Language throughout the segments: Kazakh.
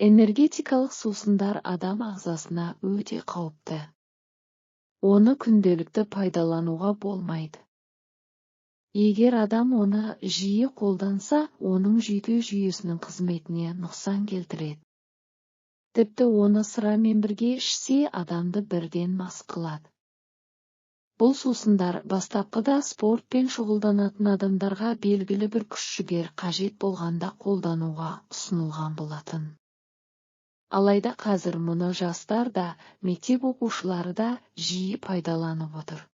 Энергетикалық сусындар адам ағзасына өте қауіпті. Оны күнделікті пайдалануға болмайды. Егер адам оны жиі қолданса, оның жүйке жүйесінің қызметіне нұқсан келтіреді. Тіпті оны сырамен бірге ішсе, адамды бірден мас қылады. Бұл сусындар бастапқыда спортпен шұғылданатын адамдарға белгілі бір күш-жігер қажет болғанда қолдануға ұсынылған болатын. Алайда қазір мұны жастар да, мектеп оқушылары да жиі пайдаланып отыр.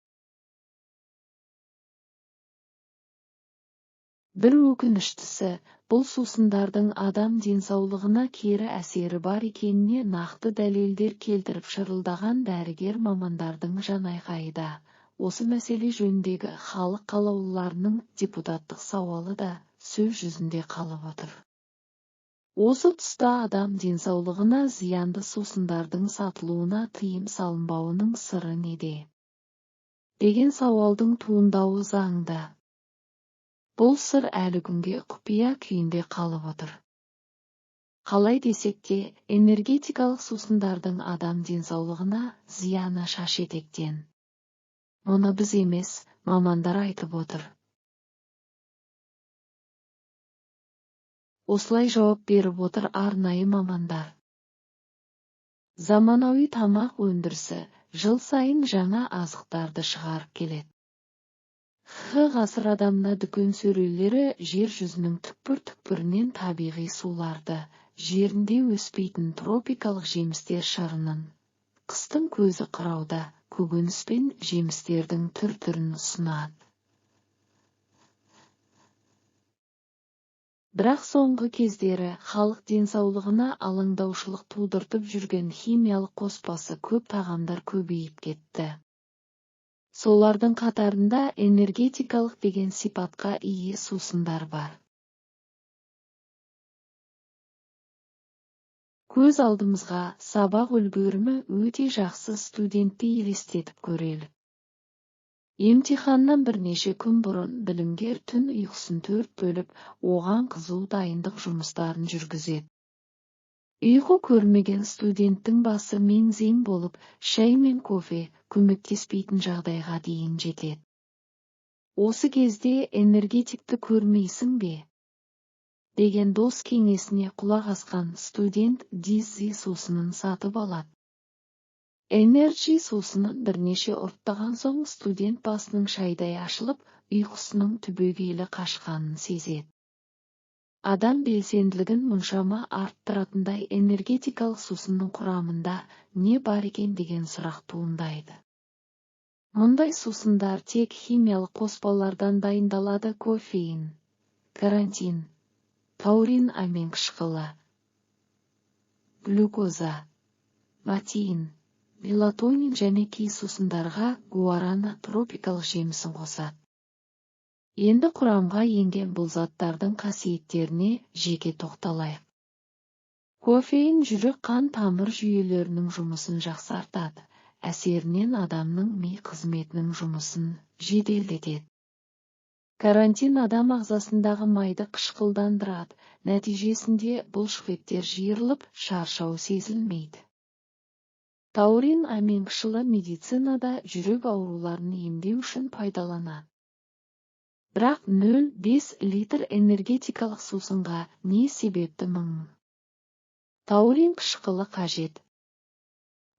Бір өкініштісі, бұл сусындардың адам денсаулығына кері әсері бар екеніне нақты дәлелдер келтіріп шырылдаған дәрігер мамандардың жанайқайы. Осы мәселе жөніндегі халық қалаулыларының депутаттық сауалы да сөз жүзінде қалып отыр. Осы тұста адам денсаулығына зиянды сусындардың сатылуына тыйым салынбауының сыры неде? Деген сауалдың туындауы заңды. Бұл сыр әлі күнге құпия күйінде қалып отыр. Қалай десек те, энергетикалық сусындардың адам денсаулығына зияны шаш-етектен. Мұны біз емес, мамандар айтып отыр. Осылай жауап беріп отыр арнайы мамандар. Заманауи тамақ өндірісі жыл сайын жаңа азықтарды шығарып келеді. Ғасыр адамына дүкен сөрелері жер жүзінің түкпір-түкпірінен табиғи суларды, жерінде өспейтін тропикалық жемістер шарынын, қыстың көзі қырауда көкөніс пен жемістердің түр-түрін ұсынады. Бірақ соңғы кездері халық денсаулығына алаңдаушылық тудыртып жүрген химиялық қоспасы көп тағамдар көбейіп кетті. Солардың қатарында энергетикалық деген сипатқа ие сусындар бар. Көз алдымызға сабақ үлгерімі өте жақсы студентті елестетіп көрелік. Емтиханнан бірнеше күн бұрын білімгер түн ұйқысын 4 бөліп, оған қызу дайындық жұмыстарын жүргізеді. Ұйқы көрмеген студенттің басы мең-зең болып, шай мен кофе көмектеспейтін жағдайға дейін жетеді. Осы кезде энергетикті көрмейсің бе? Деген дос кеңесіне құлақ асқан студент Диззи сусынын сатып алады. Энерджи сусынын бірнеше ұрттаған соң студент басының шайдай ашылып, ұйқысының түбегейлі қашқанын сезеді. Адам белсенділігін мұншама арттыратындай энергетикалық сусынның құрамында не бар екен деген сұрақ туындайды. Мұндай сусындар тек химиялық қоспалардан дайындалады: кофеин, каротин, таурин амин қышқылы, глюкоза, матеин, мелатонин және кей сусындарға гуарана тропикалық жемісін қосады. Енді құрамға енген бұл заттардың қасиеттеріне жеке тоқталайық. Кофеин жүрек-қан тамыр жүйелерінің жұмысын жақсартады, әсерінен адамның ми қызметінің жұмысын жеделдетеді. Каротин адам ағзасындағы майды қышқылдандырады, нәтижесінде бұлшықеттер жиырылып, шаршау сезілмейді. Таурин амин қышқылы медицинада жүрек ауруларын емдеу үшін пайдаланады. Бірақ 0,5 литр энергетикалық сусынға не себепті мың? Таурин қышқылы қажет.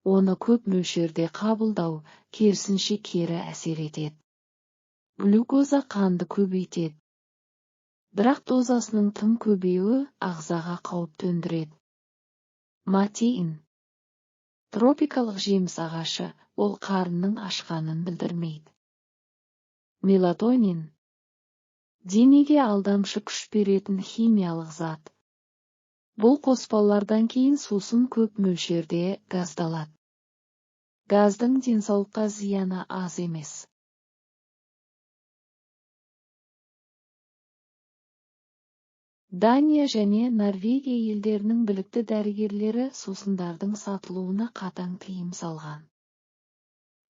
Оны көп мөлшерде қабылдау, керісінше кері әсер етеді. Глюкоза қанды көбейтеді. Бірақ дозасының тым көбеюі ағзаға қауіп төндіреді. Матеин. Тропикалық жеміс ағашы, ол қарынның ашқанын білдірмейді. Мелатонин. Денеге алдамшы күш беретін химиялық зат. Бұл қоспалардан кейін сусын көп мөлшерде газдалады. Газдың денсаулыққа зияны аз емес. Дания және Норвегия елдерінің білікті дәрігерлері сусындардың сатылуына қатаң тыйым салған.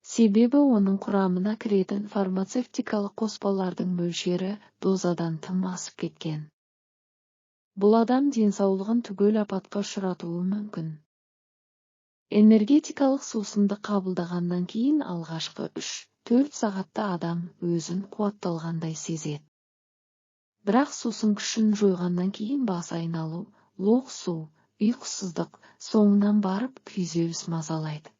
Себебі оның құрамына кіретін фармацевтикалық қоспалардың мөлшері дозадан тым асып кеткен. Бұл адам денсаулығын түгел апатқа ұшыратуы мүмкін. Энергетикалық сусынды қабылдағаннан кейін алғашқы 3-4 сағатта адам өзін қуатталғандай сезеді. Бірақ сусын күшін жойғаннан кейін бас айналу, лоқсу, ұйқысыздық, соңынан барып күйзеліс мазалайды.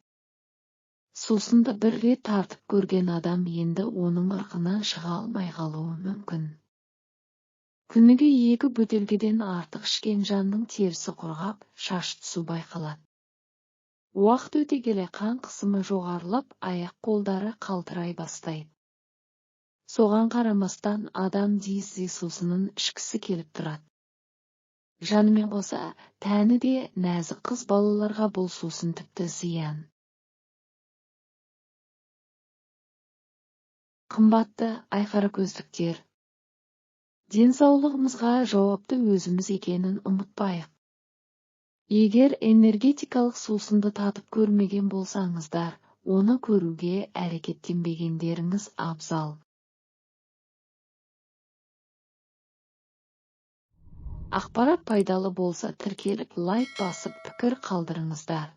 Сусынды бір рет тартып көрген адам енді оның ырқынан шыға алмай қалуы мүмкін. Күніге 2 бөтелкеден артық ішкен жанның терісі құрғап, шаш түсу байқалады. Уақыт өте келе қан қысымы жоғарылап, аяқ-қолдары қалтырай бастайды. Соған қарамастан адам дизи сусынын ішкісі келіп тұрады. Жанымен қоса, тәні де нәзік қыз балаларға бұл сусын тіпті зиян. Қымбатты айқара көздіктер. Денсаулығымызға жауапты өзіміз екенін ұмытпайық. Егер энергетикалық сусынды татып көрмеген болсаңыздар, оны көруге әрекеттенбегендеріңіз абзал. Ақпарат пайдалы болса тіркеліп лайк басып пікір қалдырыңыздар.